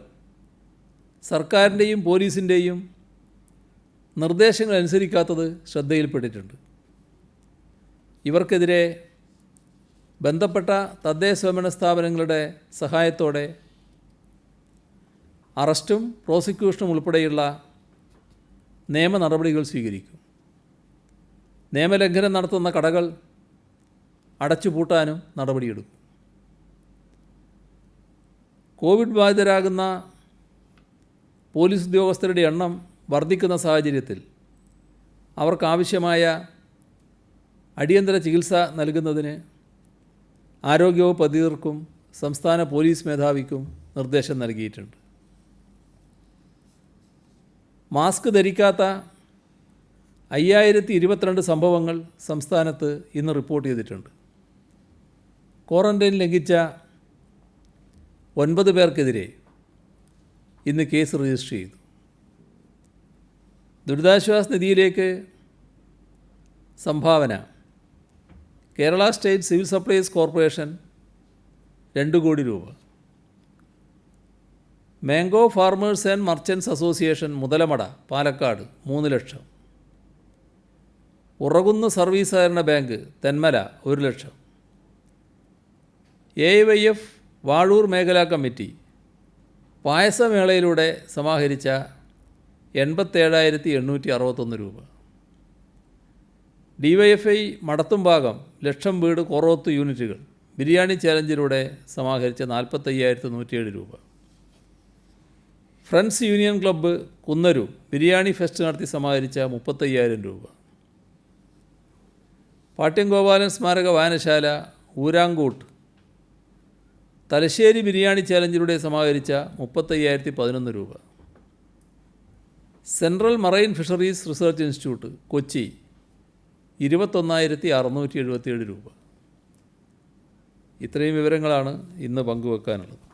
സർക്കാരിൻ്റെയും പോലീസിൻ്റെയും നിർദ്ദേശങ്ങൾ അനുസരിക്കാത്തത് ശ്രദ്ധയിൽപ്പെട്ടിട്ടുണ്ട്. ഇവർക്കെതിരെ ബന്ധപ്പെട്ട തദ്ദേശ സ്വയംഭരണ സ്ഥാപനങ്ങളുടെ സഹായത്തോടെ അറസ്റ്റും പ്രോസിക്യൂഷനും ഉൾപ്പെടെയുള്ള നിയമ നടപടികൾ സ്വീകരിക്കും. നിയമലംഘനം നടത്തുന്ന കടകൾ അടച്ചുപൂട്ടാനും നടപടിയെടുക്കും. കോവിഡ് ബാധിതരാകുന്ന പോലീസ് ഉദ്യോഗസ്ഥരുടെ എണ്ണം വർദ്ധിക്കുന്ന സാഹചര്യത്തിൽ അവർക്കാവശ്യമായ അടിയന്തര ചികിത്സ നൽകുന്നതിന് ആരോഗ്യവകുപ്പ് അധികൃതർക്കും സംസ്ഥാന പോലീസ് മേധാവിക്കും നിർദ്ദേശം നൽകിയിട്ടുണ്ട്. മാസ്ക് ധരിക്കാത്ത 5022 സംഭവങ്ങൾ സംസ്ഥാനത്ത് ഇന്ന് റിപ്പോർട്ട് ചെയ്തിട്ടുണ്ട്. ക്വാറൻറ്റൈൻ ലംഘിച്ച 9 പേർക്കെതിരെ ഇന്ന് കേസ് രജിസ്റ്റർ ചെയ്തു. ദുരിതാശ്വാസ നിധിയിലേക്ക് സംഭാവന Kerala state civil supplies corporation 2 കോടി രൂപ, mango farmers and merchants association Muthalamada Palakkad 3 ലക്ഷം, ഉറകുന്ന് സർവീസ് സഹകരണ ബാങ്ക് തെന്മല 1 ലക്ഷം, AIYF വാഴൂർ മേഖലാ കമ്മിറ്റി പായസമേളയിലൂടെ സമാഹരിച്ച 87,861 രൂപ, DYFI മടത്തുംഭാഗം ലക്ഷം വീട് കൊറോത്ത് യൂണിറ്റുകൾ ബിരിയാണി ചാലഞ്ചിലൂടെ സമാഹരിച്ച 45,107 രൂപ, friends union club Kunnaru biryani fest നടത്തി സമാഹരിച്ച 35,000 രൂപ, പാട്യം ഗോപാലൻ സ്മാരക വായനശാല ഊരാങ്കൂട്ട് തലശ്ശേരി ബിരിയാണി ചാലഞ്ചിലൂടെ സമാഹരിച്ച 35,011 രൂപ, central marine fisheries research institute Kochi 21,677 രൂപ. ഇത്രയും വിവരങ്ങളാണ് ഇന്ന് പങ്കുവെക്കാനുള്ളത്.